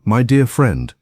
My dear friend,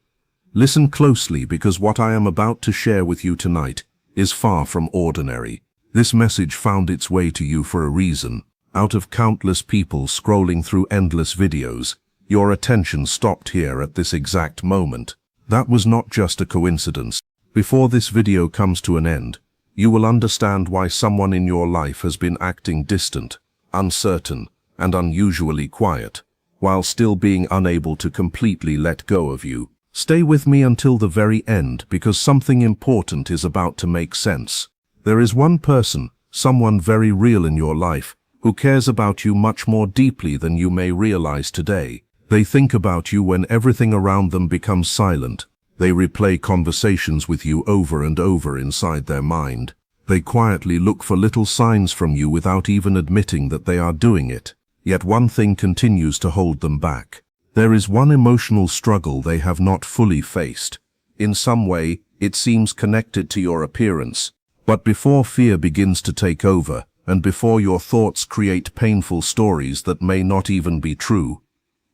listen closely because what I am about to share with you tonight is far from ordinary. This message found its way to you for a reason. Out of countless people scrolling through endless videos, your attention stopped here at this exact moment. That was not just a coincidence. Before this video comes to an end, you will understand why someone in your life has been acting distant, uncertain, and unusually quiet, while still being unable to completely let go of you. Stay with me until the very end because something important is about to make sense. There is one person, someone very real in your life, who cares about you much more deeply than you may realize today. They think about you when everything around them becomes silent. They replay conversations with you over and over inside their mind. They quietly look for little signs from you without even admitting that they are doing it. Yet one thing continues to hold them back. There is one emotional struggle they have not fully faced. In some way, it seems connected to your appearance. But before fear begins to take over, and before your thoughts create painful stories that may not even be true,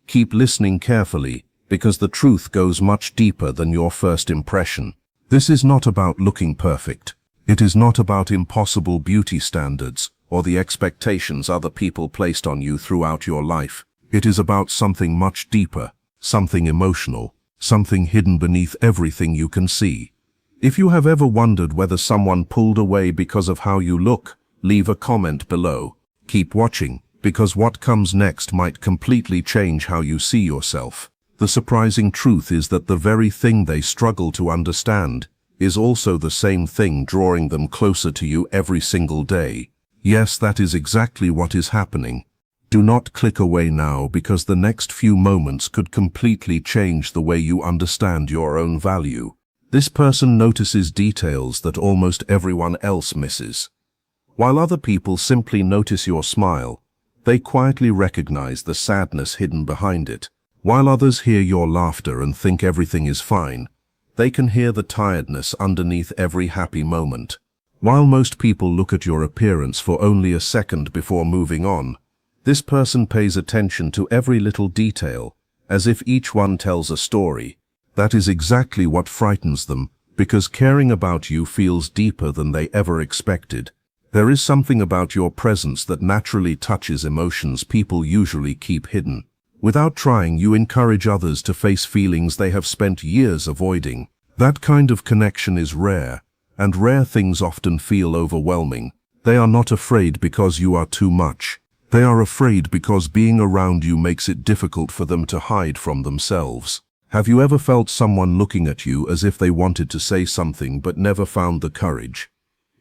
keep listening carefully, because the truth goes much deeper than your first impression. This is not about looking perfect. It is not about impossible beauty standards or the expectations other people placed on you throughout your life. It is about something much deeper, something emotional, something hidden beneath everything you can see. If you have ever wondered whether someone pulled away because of how you look, leave a comment below. Keep watching, because what comes next might completely change how you see yourself. The surprising truth is that the very thing they struggle to understand is also the same thing drawing them closer to you every single day. Yes, that is exactly what is happening. Do not click away now because the next few moments could completely change the way you understand your own value. This person notices details that almost everyone else misses. While other people simply notice your smile, they quietly recognize the sadness hidden behind it. While others hear your laughter and think everything is fine, they can hear the tiredness underneath every happy moment. While most people look at your appearance for only a second before moving on, this person pays attention to every little detail, as if each one tells a story. That is exactly what frightens them, because caring about you feels deeper than they ever expected. There is something about your presence that naturally touches emotions people usually keep hidden. Without trying, you encourage others to face feelings they have spent years avoiding. That kind of connection is rare, and rare things often feel overwhelming. They are not afraid because you are too much. They are afraid because being around you makes it difficult for them to hide from themselves. Have you ever felt someone looking at you as if they wanted to say something but never found the courage?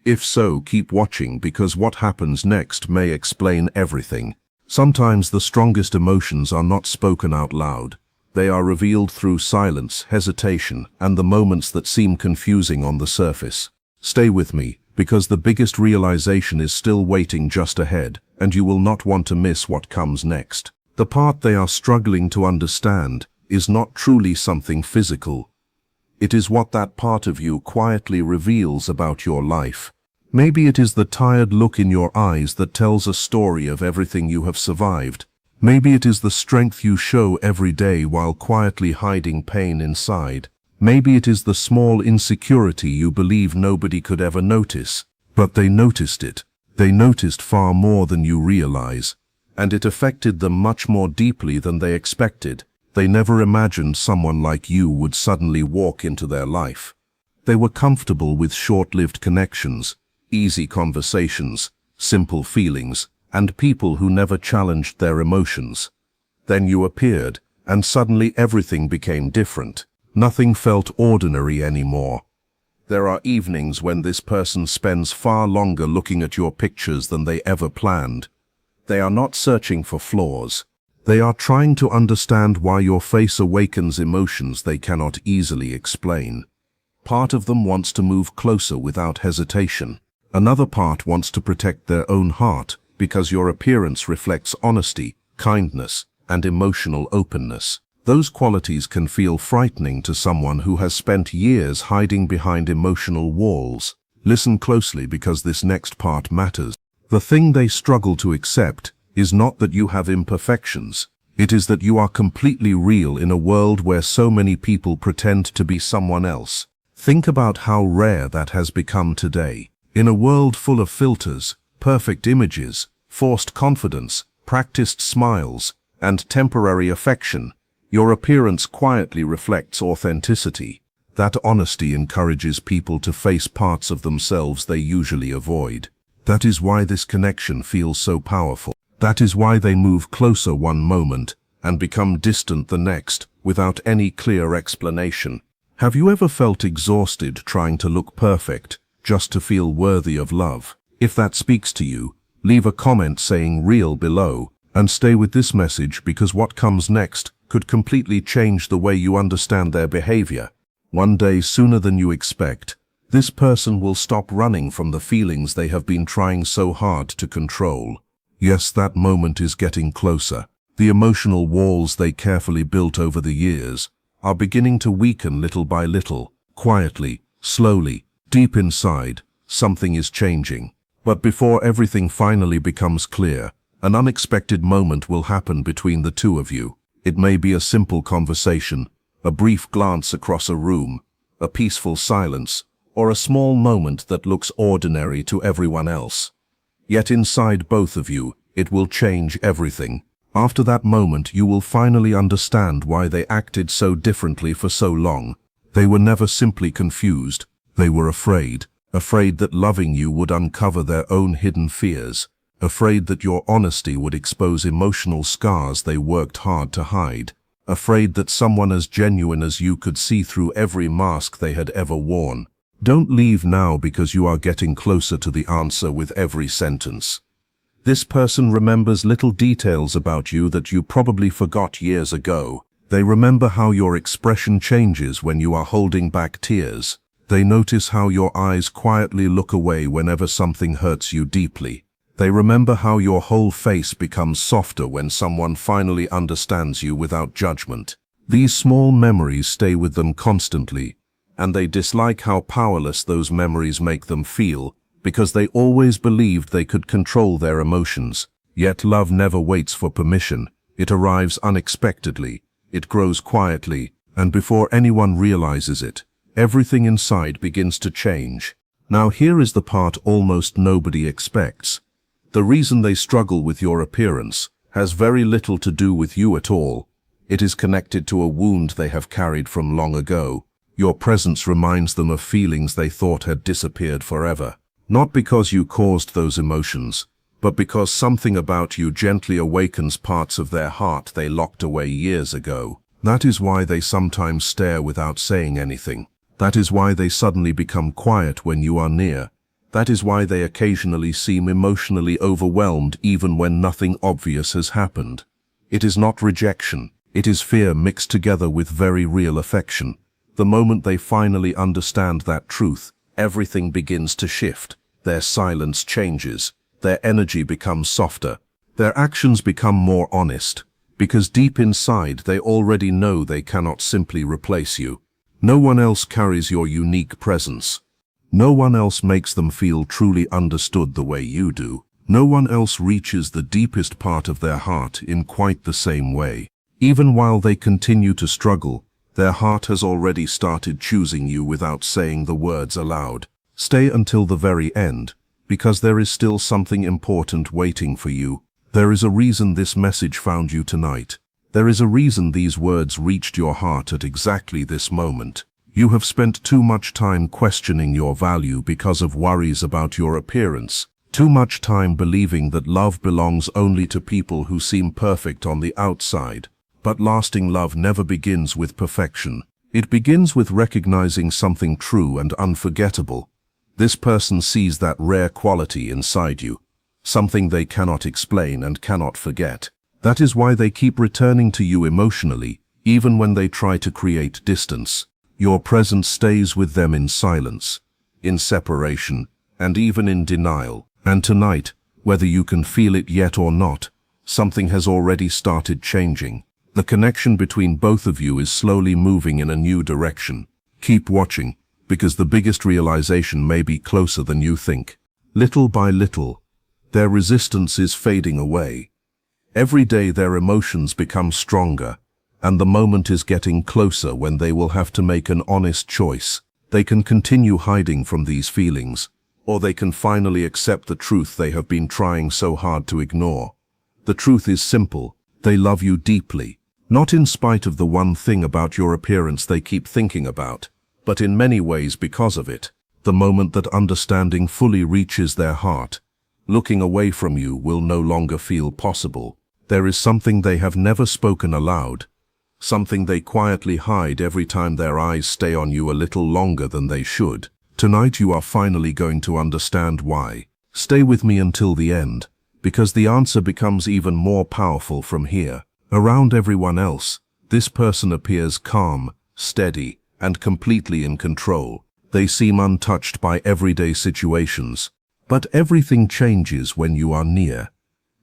If so, keep watching because what happens next may explain everything. Sometimes the strongest emotions are not spoken out loud. They are revealed through silence, hesitation, and the moments that seem confusing on the surface. Stay with me, because the biggest realization is still waiting just ahead, and you will not want to miss what comes next. The part they are struggling to understand is not truly something physical. It is what that part of you quietly reveals about your life. Maybe it is the tired look in your eyes that tells a story of everything you have survived. Maybe it is the strength you show every day while quietly hiding pain inside. Maybe it is the small insecurity you believe nobody could ever notice. But they noticed it. They noticed far more than you realize. And it affected them much more deeply than they expected. They never imagined someone like you would suddenly walk into their life. They were comfortable with short-lived connections, easy conversations, simple feelings, and people who never challenged their emotions. Then you appeared, and suddenly everything became different. Nothing felt ordinary anymore. There are evenings when this person spends far longer looking at your pictures than they ever planned. They are not searching for flaws. They are trying to understand why your face awakens emotions they cannot easily explain. Part of them wants to move closer without hesitation. Another part wants to protect their own heart because your appearance reflects honesty, kindness, and emotional openness. Those qualities can feel frightening to someone who has spent years hiding behind emotional walls. Listen closely because this next part matters. The thing they struggle to accept is not that you have imperfections. It is that you are completely real in a world where so many people pretend to be someone else. Think about how rare that has become today. In a world full of filters, perfect images, forced confidence, practiced smiles, and temporary affection, your appearance quietly reflects authenticity. That honesty encourages people to face parts of themselves they usually avoid. That is why this connection feels so powerful. That is why they move closer one moment and become distant the next without any clear explanation. Have you ever felt exhausted trying to look perfect just to feel worthy of love? If that speaks to you, leave a comment saying real below and stay with this message, because what comes next could completely change the way you understand their behavior. One day, sooner than you expect, this person will stop running from the feelings they have been trying so hard to control. Yes, that moment is getting closer. The emotional walls they carefully built over the years are beginning to weaken little by little, quietly, slowly. Deep inside, something is changing. But before everything finally becomes clear, an unexpected moment will happen between the two of you. It may be a simple conversation, a brief glance across a room, a peaceful silence, or a small moment that looks ordinary to everyone else. Yet inside both of you, it will change everything. After that moment, you will finally understand why they acted so differently for so long. They were never simply confused. They were afraid that loving you would uncover their own hidden fears, afraid that your honesty would expose emotional scars they worked hard to hide, afraid that someone as genuine as you could see through every mask they had ever worn. Don't leave now, because you are getting closer to the answer with every sentence. This person remembers little details about you that you probably forgot years ago. They remember how your expression changes when you are holding back tears. They notice how your eyes quietly look away whenever something hurts you deeply. They remember how your whole face becomes softer when someone finally understands you without judgment. These small memories stay with them constantly, and they dislike how powerless those memories make them feel, because they always believed they could control their emotions. Yet love never waits for permission. It arrives unexpectedly. It grows quietly, and before anyone realizes it, everything inside begins to change. Now here is the part almost nobody expects. The reason they struggle with your appearance has very little to do with you at all. It is connected to a wound they have carried from long ago. Your presence reminds them of feelings they thought had disappeared forever. Not because you caused those emotions, but because something about you gently awakens parts of their heart they locked away years ago. That is why they sometimes stare without saying anything. That is why they suddenly become quiet when you are near. That is why they occasionally seem emotionally overwhelmed even when nothing obvious has happened. It is not rejection. It is fear mixed together with very real affection. The moment they finally understand that truth, everything begins to shift. Their silence changes. Their energy becomes softer. Their actions become more honest, because deep inside they already know they cannot simply replace you. No one else carries your unique presence. No one else makes them feel truly understood the way you do. No one else reaches the deepest part of their heart in quite the same way. Even while they continue to struggle, their heart has already started choosing you without saying the words aloud. Stay until the very end, because there is still something important waiting for you. There is a reason this message found you tonight. There is a reason these words reached your heart at exactly this moment. You have spent too much time questioning your value because of worries about your appearance. Too much time believing that love belongs only to people who seem perfect on the outside. But lasting love never begins with perfection. It begins with recognizing something true and unforgettable. This person sees that rare quality inside you, something they cannot explain and cannot forget. That is why they keep returning to you emotionally, even when they try to create distance. Your presence stays with them in silence, in separation, and even in denial. And tonight, whether you can feel it yet or not, something has already started changing. The connection between both of you is slowly moving in a new direction. Keep watching, because the biggest realization may be closer than you think. Little by little, their resistance is fading away. Every day their emotions become stronger, and the moment is getting closer when they will have to make an honest choice. They can continue hiding from these feelings, or they can finally accept the truth they have been trying so hard to ignore. The truth is simple: they love you deeply, not in spite of the one thing about your appearance they keep thinking about, but in many ways because of it. The moment that understanding fully reaches their heart, looking away from you will no longer feel possible. There is something they have never spoken aloud, something they quietly hide every time their eyes stay on you a little longer than they should. Tonight you are finally going to understand why. Stay with me until the end, because the answer becomes even more powerful from here. Around everyone else, this person appears calm, steady, and completely in control. They seem untouched by everyday situations. But everything changes when you are near.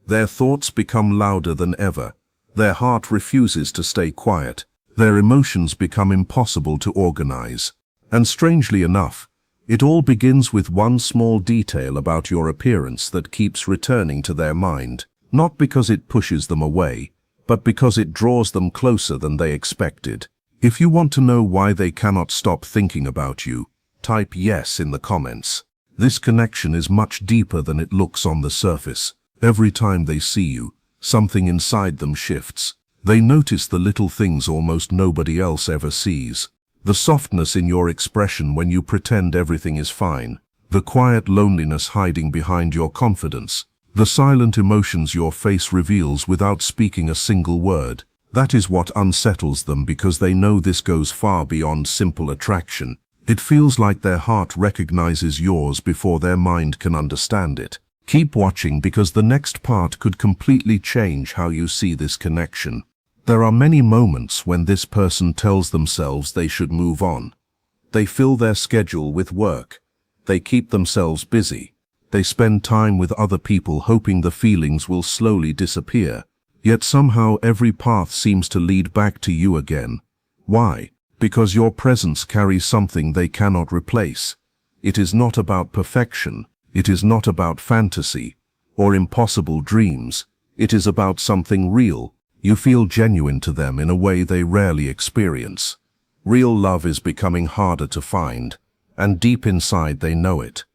Their thoughts become louder than ever. Their heart refuses to stay quiet. Their emotions become impossible to organize. And strangely enough, it all begins with one small detail about your appearance that keeps returning to their mind, not because it pushes them away, but because it draws them closer than they expected. If you want to know why they cannot stop thinking about you, type yes in the comments. This connection is much deeper than it looks on the surface. Every time they see you, something inside them shifts. They notice the little things almost nobody else ever sees. The softness in your expression when you pretend everything is fine. The quiet loneliness hiding behind your confidence. The silent emotions your face reveals without speaking a single word. That is what unsettles them, because they know this goes far beyond simple attraction. It feels like their heart recognizes yours before their mind can understand it. Keep watching, because the next part could completely change how you see this connection. There are many moments when this person tells themselves they should move on. They fill their schedule with work. They keep themselves busy. They spend time with other people hoping the feelings will slowly disappear. Yet somehow every path seems to lead back to you again. Why? Because your presence carries something they cannot replace. It is not about perfection. It is not about fantasy or impossible dreams. It is about something real. You feel genuine to them in a way they rarely experience. Real love is becoming harder to find, and deep inside they know it.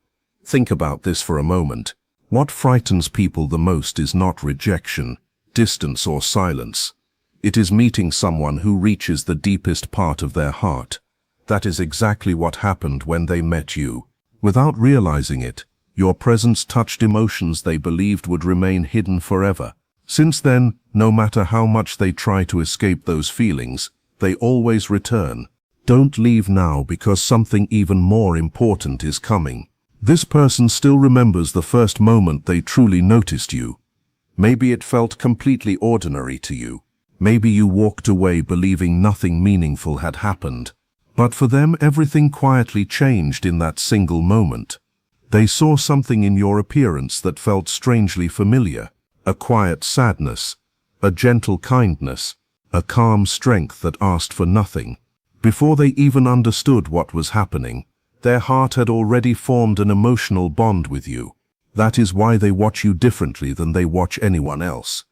Think about this for a moment. What frightens people the most is not rejection, distance, or silence. It is meeting someone who reaches the deepest part of their heart. That is exactly what happened when they met you. Without realizing it, your presence touched emotions they believed would remain hidden forever. Since then, no matter how much they try to escape those feelings, they always return. Don't leave now, because something even more important is coming. This person still remembers the first moment they truly noticed you. Maybe it felt completely ordinary to you. Maybe you walked away believing nothing meaningful had happened. But for them, everything quietly changed in that single moment. They saw something in your appearance that felt strangely familiar. A quiet sadness, a gentle kindness, a calm strength that asked for nothing. Before they even understood what was happening, their heart had already formed an emotional bond with you. That is why they watch you differently than they watch anyone else.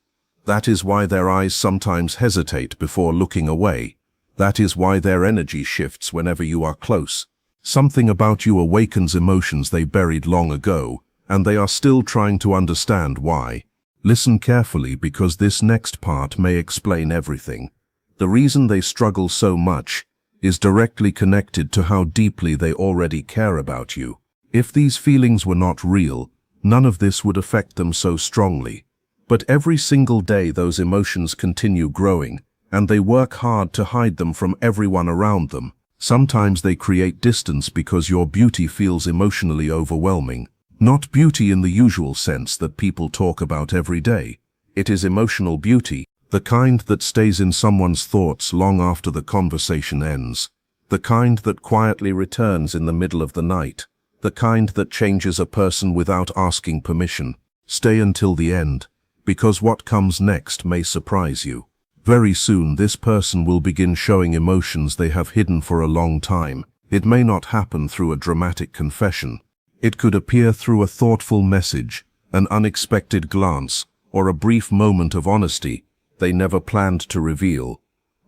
That is why their eyes sometimes hesitate before looking away. That is why their energy shifts whenever you are close. Something about you awakens emotions they buried long ago, and they are still trying to understand why. Listen carefully, because this next part may explain everything. The reason they struggle so much is directly connected to how deeply they already care about you. If these feelings were not real, none of this would affect them so strongly. But every single day those emotions continue growing, and they work hard to hide them from everyone around them. Sometimes they create distance because your beauty feels emotionally overwhelming. Not beauty in the usual sense that people talk about every day. It is emotional beauty, the kind that stays in someone's thoughts long after the conversation ends. The kind that quietly returns in the middle of the night. The kind that changes a person without asking permission. Stay until the end, because what comes next may surprise you. Very soon this person will begin showing emotions they have hidden for a long time. It may not happen through a dramatic confession. It could appear through a thoughtful message, an unexpected glance, or a brief moment of honesty they never planned to reveal.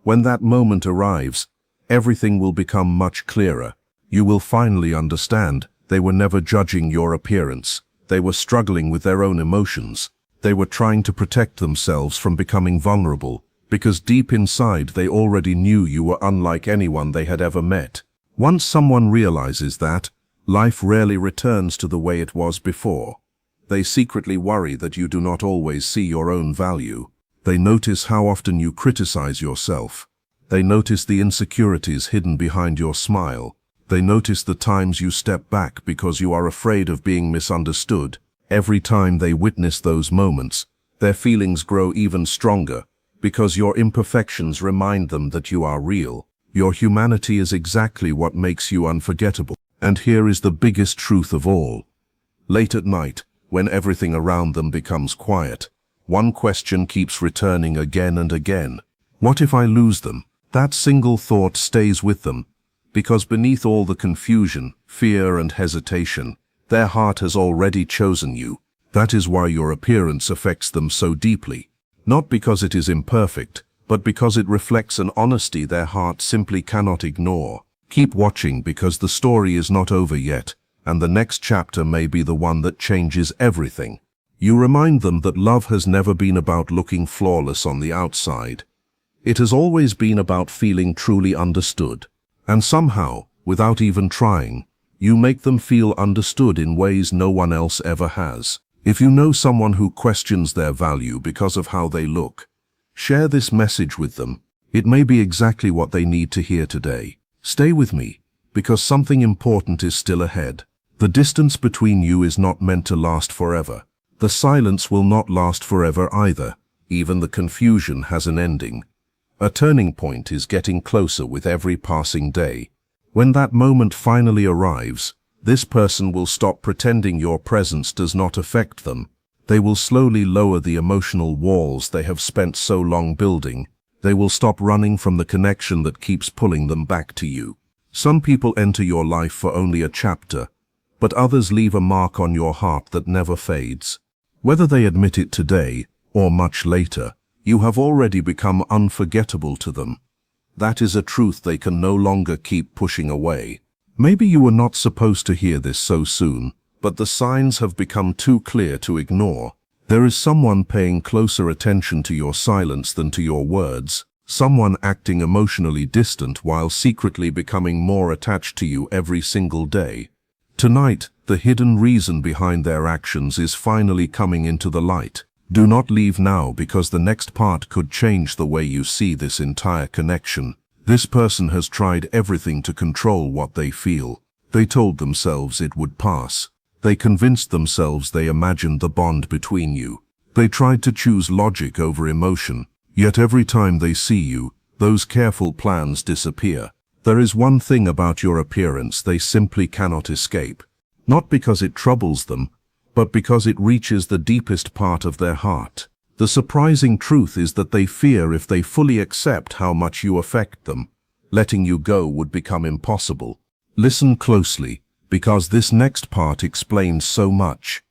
When that moment arrives, everything will become much clearer. You will finally understand they were never judging your appearance. They were struggling with their own emotions. They were trying to protect themselves from becoming vulnerable, because deep inside they already knew you were unlike anyone they had ever met. Once someone realizes that, life rarely returns to the way it was before. They secretly worry that you do not always see your own value. They notice how often you criticize yourself. They notice the insecurities hidden behind your smile. They notice the times you step back because you are afraid of being misunderstood. Every time they witness those moments, their feelings grow even stronger, because your imperfections remind them that you are real. Your humanity is exactly what makes you unforgettable. And here is the biggest truth of all. Late at night, when everything around them becomes quiet, one question keeps returning again and again. What if I lose them? That single thought stays with them, because beneath all the confusion, fear, and hesitation, their heart has already chosen you. That is why your appearance affects them so deeply. Not because it is imperfect, but because it reflects an honesty their heart simply cannot ignore. Keep watching, because the story is not over yet, and the next chapter may be the one that changes everything. You remind them that love has never been about looking flawless on the outside. It has always been about feeling truly understood. And somehow, without even trying, you make them feel understood in ways no one else ever has. If you know someone who questions their value because of how they look, share this message with them. It may be exactly what they need to hear today. Stay with me, because something important is still ahead. The distance between you is not meant to last forever. The silence will not last forever either. Even the confusion has an ending. A turning point is getting closer with every passing day. When that moment finally arrives, this person will stop pretending your presence does not affect them. They will slowly lower the emotional walls they have spent so long building. They will stop running from the connection that keeps pulling them back to you. Some people enter your life for only a chapter, but others leave a mark on your heart that never fades. Whether they admit it today or much later, you have already become unforgettable to them. That is a truth they can no longer keep pushing away. Maybe you were not supposed to hear this so soon, but the signs have become too clear to ignore. There is someone paying closer attention to your silence than to your words, someone acting emotionally distant while secretly becoming more attached to you every single day. Tonight, the hidden reason behind their actions is finally coming into the light. Do not leave now, because the next part could change the way you see this entire connection. This person has tried everything to control what they feel. They told themselves it would pass. They convinced themselves they imagined the bond between you. They tried to choose logic over emotion. Yet every time they see you, those careful plans disappear. There is one thing about your appearance they simply cannot escape. Not because it troubles them, but because it reaches the deepest part of their heart. The surprising truth is that they fear if they fully accept how much you affect them, letting you go would become impossible. Listen closely, because this next part explains so much.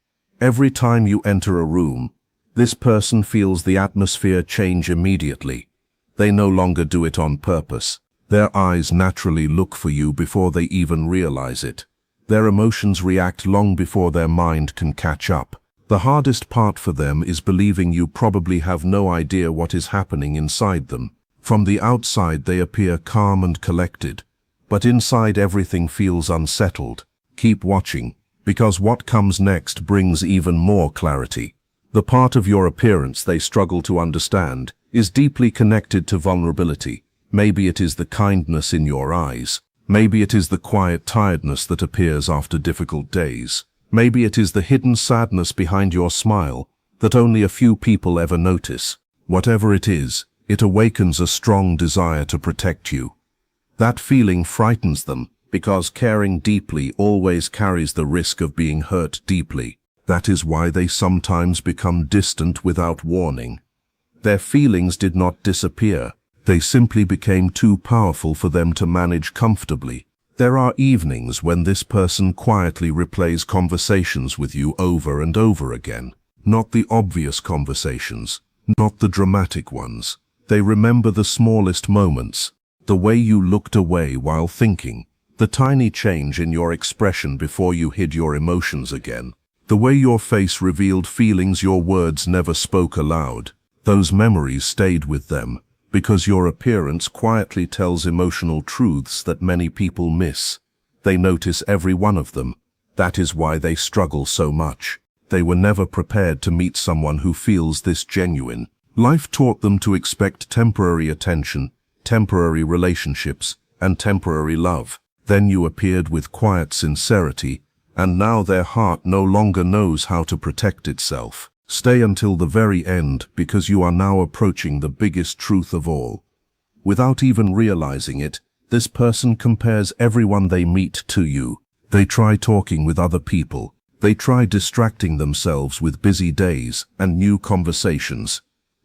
Every time you enter a room, this person feels the atmosphere change immediately. They no longer do it on purpose. Their eyes naturally look for you before they even realize it. Their emotions react long before their mind can catch up. The hardest part for them is believing you probably have no idea what is happening inside them. From the outside they appear calm and collected, but inside everything feels unsettled. Keep watching, because what comes next brings even more clarity. The part of your appearance they struggle to understand is deeply connected to vulnerability. Maybe it is the kindness in your eyes. Maybe it is the quiet tiredness that appears after difficult days. Maybe it is the hidden sadness behind your smile that only a few people ever notice. Whatever it is, it awakens a strong desire to protect you. That feeling frightens them, because caring deeply always carries the risk of being hurt deeply. That is why they sometimes become distant without warning. Their feelings did not disappear. They simply became too powerful for them to manage comfortably. There are evenings when this person quietly replays conversations with you over and over again. not the obvious conversations, not the dramatic ones. They remember the smallest moments, the way you looked away while thinking, the tiny change in your expression before you hid your emotions again, the way your face revealed feelings your words never spoke aloud. Those memories stayed with them, because your appearance quietly tells emotional truths that many people miss. They notice every one of them. That is why they struggle so much. They were never prepared to meet someone who feels this genuine. Life taught them to expect temporary attention, temporary relationships, and temporary love. Then you appeared with quiet sincerity, and now their heart no longer knows how to protect itself. Stay until the very end, because you are now approaching the biggest truth of all. Without even realizing it, this person compares everyone they meet to you. They try talking with other people. They try distracting themselves with busy days and new conversations.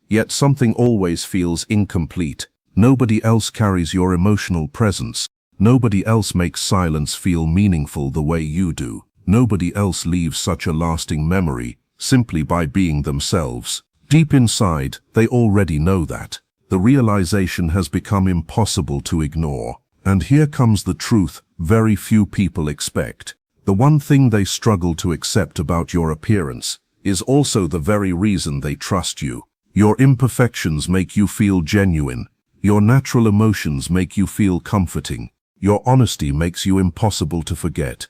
Yet something always feels incomplete. Nobody else carries your emotional presence. Nobody else makes silence feel meaningful the way you do. Nobody else leaves such a lasting memory simply by being themselves. Deep inside, they already know that. The realization has become impossible to ignore. And here comes the truth very few people expect. The one thing they struggle to accept about your appearance is also the very reason they trust you. Your imperfections make you feel genuine. Your natural emotions make you feel comforting. Your honesty makes you impossible to forget.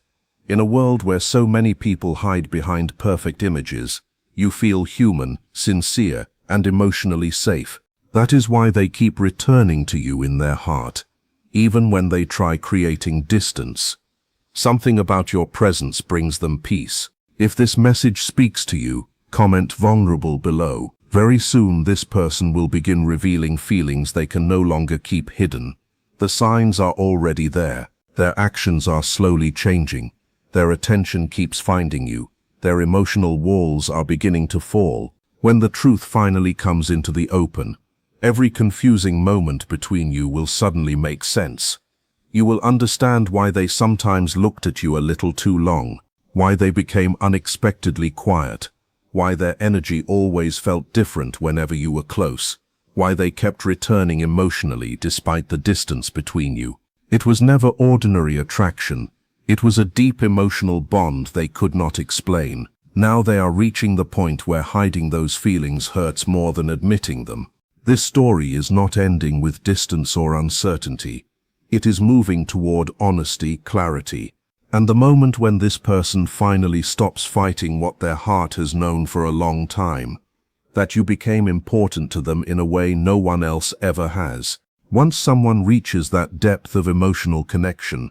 In a world where so many people hide behind perfect images, you feel human, sincere, and emotionally safe. That is why they keep returning to you in their heart, even when they try creating distance. Something about your presence brings them peace. If this message speaks to you, comment vulnerable below. Very soon this person will begin revealing feelings they can no longer keep hidden. The signs are already there. Their actions are slowly changing. Their attention keeps finding you. Their emotional walls are beginning to fall. When the truth finally comes into the open, every confusing moment between you will suddenly make sense. You will understand why they sometimes looked at you a little too long, why they became unexpectedly quiet, why their energy always felt different whenever you were close, why they kept returning emotionally despite the distance between you. It was never ordinary attraction. It was a deep emotional bond they could not explain. Now they are reaching the point where hiding those feelings hurts more than admitting them. This story is not ending with distance or uncertainty. It is moving toward honesty, clarity, and the moment when this person finally stops fighting what their heart has known for a long time, that you became important to them in a way no one else ever has. Once someone reaches that depth of emotional connection,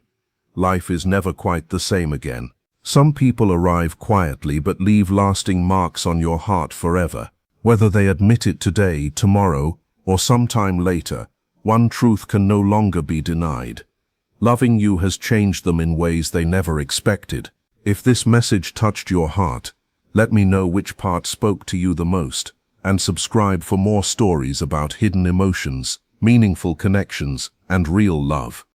life is never quite the same again. Some people arrive quietly but leave lasting marks on your heart forever. Whether they admit it today, tomorrow, or sometime later, one truth can no longer be denied. Loving you has changed them in ways they never expected. If this message touched your heart, let me know which part spoke to you the most, and subscribe for more stories about hidden emotions, meaningful connections, and real love.